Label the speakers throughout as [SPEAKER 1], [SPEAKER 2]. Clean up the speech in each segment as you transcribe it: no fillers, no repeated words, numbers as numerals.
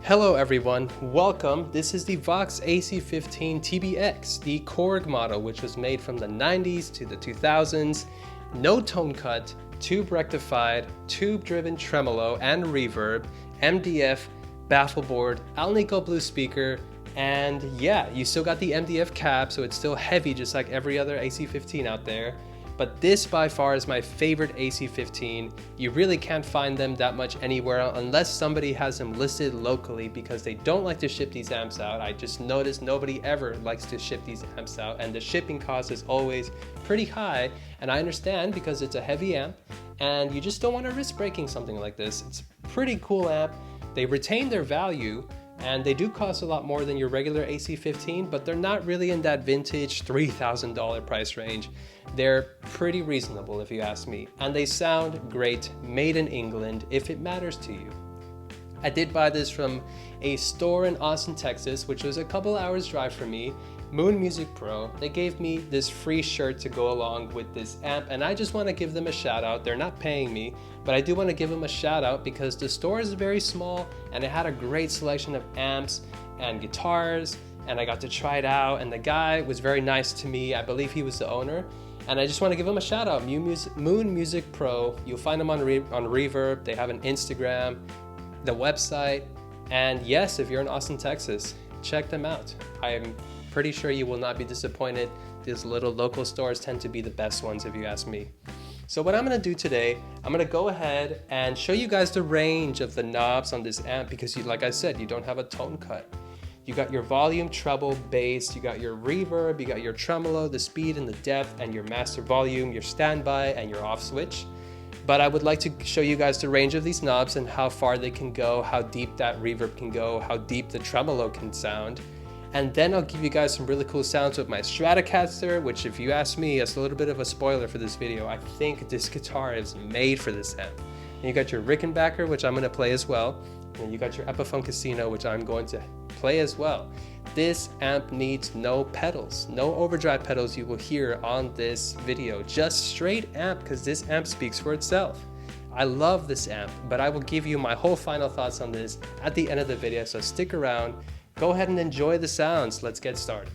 [SPEAKER 1] Hello everyone, welcome. This is the VOX AC15TBX, the KORG model, which was made from the 90s to the 2000s. No tone cut, tube rectified, tube driven tremolo and reverb, MDF, baffle board, Alnico Blue Speaker, and yeah, you still got the MDF cap, so it's still heavy just like every other AC15 out there. But this by far is my favorite AC15. You really can't find them that much anywhere unless somebody has them listed locally because they don't like to ship these amps out. I just noticed nobody ever likes to ship these amps out, and the shipping cost is always pretty high. And I understand because it's a heavy amp and you just don't want to risk breaking something like this. It's a pretty cool amp. They retain their value, and they do cost a lot more than your regular AC15, but they're not really in that vintage $3,000 price range. They're pretty reasonable if you ask me, and they sound great, made in England if it matters to you. I did buy this from a store in Austin, Texas, which was a couple hours drive from me, Moon Music Pro. They gave me this free shirt to go along with this amp, and I just want to give them a shout out. They're not paying me, but I do want to give them a shout out because the store is very small and it had a great selection of amps and guitars, and I got to try it out, and the guy was very nice to me. I believe he was the owner, and I just want to give him a shout out. Moon Music Pro. You'll find them on Reverb. They have an Instagram, the website, and yes, if you're in Austin, Texas, check them out. I'm pretty sure you will not be disappointed. These little local stores tend to be the best ones if you ask me. So what I'm gonna do today, I'm gonna go ahead and show you guys the range of the knobs on this amp because like I said, you don't have a tone cut. You got your volume, treble, bass, you got your reverb, you got your tremolo, the speed and the depth, and your master volume, your standby, and your off switch. But I would like to show you guys the range of these knobs and how far they can go, how deep that reverb can go, how deep the tremolo can sound. And then I'll give you guys some really cool sounds with my Stratocaster, which if you ask me, it's a little bit of a spoiler for this video. I think this guitar is made for this amp. And you got your Rickenbacker, which I'm gonna play as well. And you got your Epiphone Casino, which I'm going to play as well. This amp needs no pedals, no overdrive pedals you will hear on this video, just straight amp because this amp speaks for itself. I love this amp, but I will give you my whole final thoughts on this at the end of the video, so stick around. Go ahead and enjoy the sounds. Let's get started.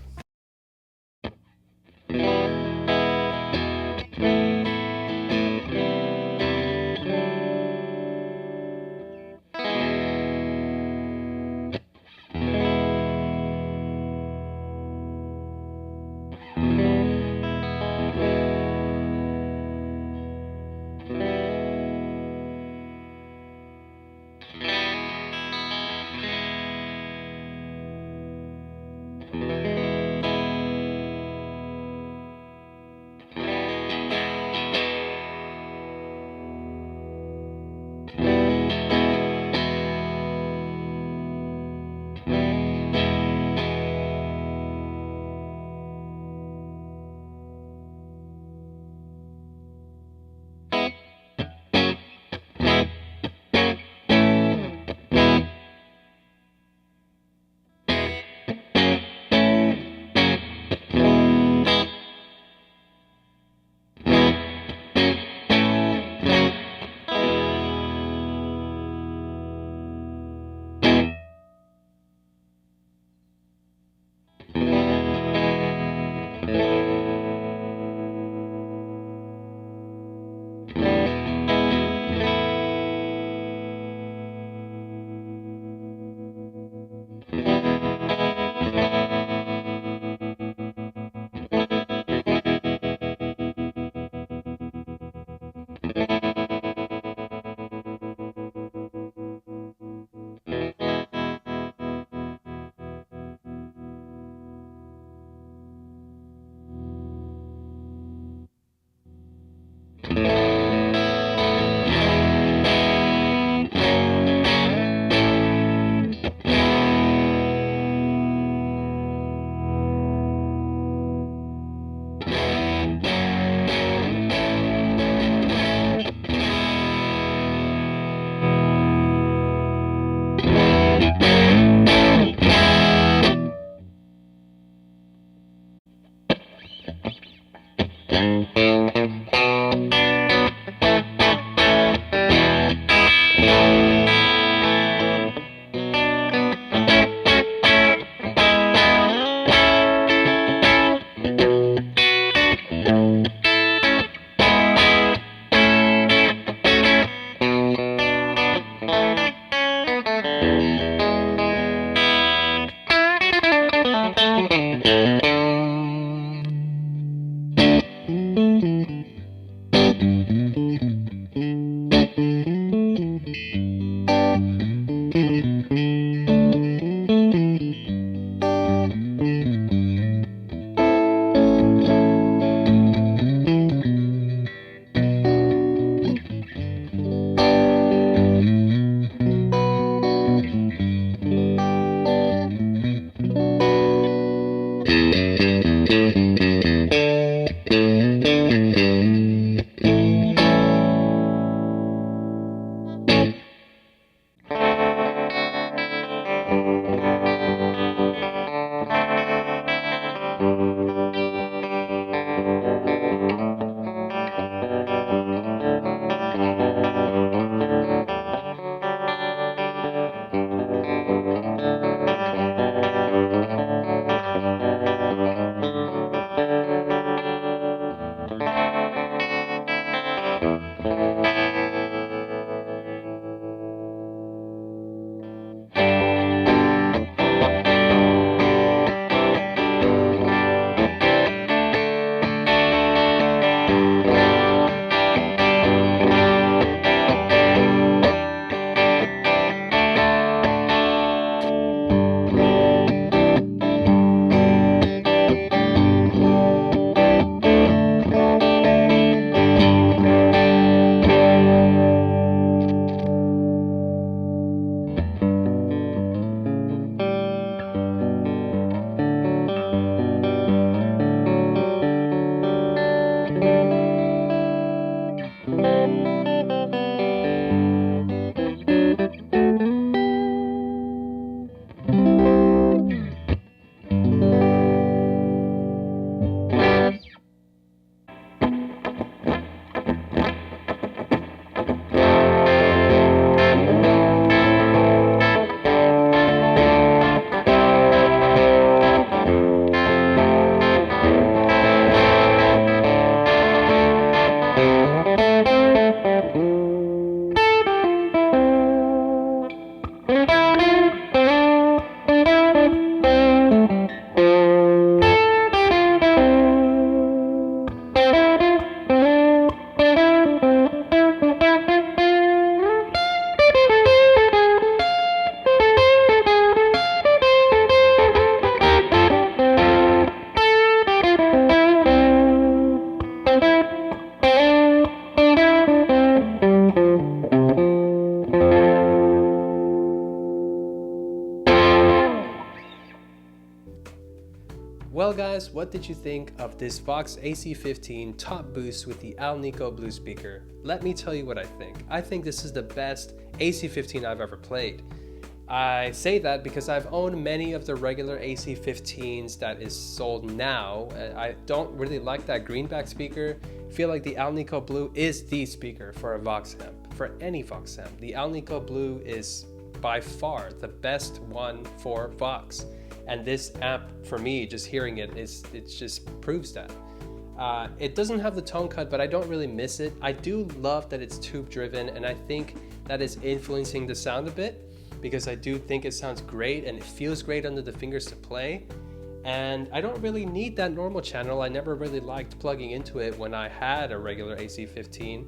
[SPEAKER 1] Well guys, what did you think of this Vox AC15 Top Boost with the Alnico Blue Speaker? Let me tell you what I think. I think this is the best AC15 I've ever played. I say that because I've owned many of the regular AC15s that is sold now. I don't really like that greenback speaker. I feel like the Alnico Blue is the speaker for a Vox amp, for any Vox amp. The Alnico Blue is by far the best one for Vox. And this amp, for me, just hearing it, it just proves that. It doesn't have the tone cut, but I don't really miss it. I do love that it's tube driven, and I think that is influencing the sound a bit, because I do think it sounds great and it feels great under the fingers to play. And I don't really need that normal channel. I never really liked plugging into it when I had a regular AC15.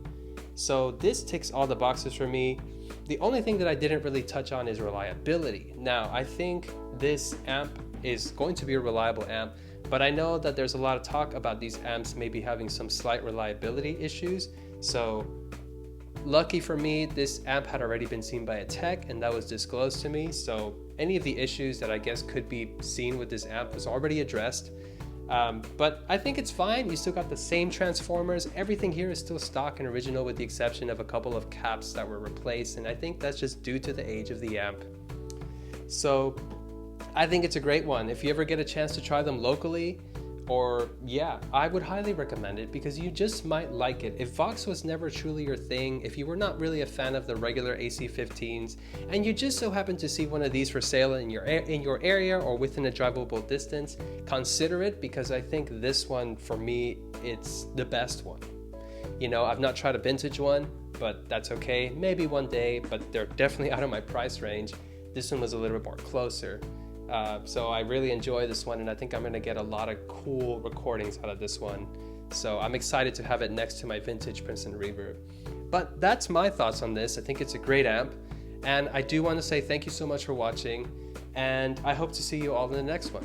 [SPEAKER 1] So this ticks all the boxes for me. The only thing that I didn't really touch on is reliability. Now, I think this amp is going to be a reliable amp, but I know that there's a lot of talk about these amps maybe having some slight reliability issues. So lucky for me, this amp had already been seen by a tech and that was disclosed to me. So any of the issues that I guess could be seen with this amp was already addressed. But I think it's fine. You still got the same transformers. Everything here is still stock and original with the exception of a couple of caps that were replaced. And I think that's just due to the age of the amp. So I think it's a great one. If you ever get a chance to try them locally, or yeah, I would highly recommend it because you just might like it. If Vox was never truly your thing, if you were not really a fan of the regular AC15s, and you just so happen to see one of these for sale in your area or within a drivable distance, consider it, because I think this one, for me, it's the best one. You know, I've not tried a vintage one, but that's okay. Maybe one day, but they're definitely out of my price range. This one was a little bit more closer. So I really enjoy this one, and I think I'm going to get a lot of cool recordings out of this one. So I'm excited to have it next to my vintage Princeton Reverb. But that's my thoughts on this. I think it's a great amp, and I do want to say thank you so much for watching, and I hope to see you all in the next one.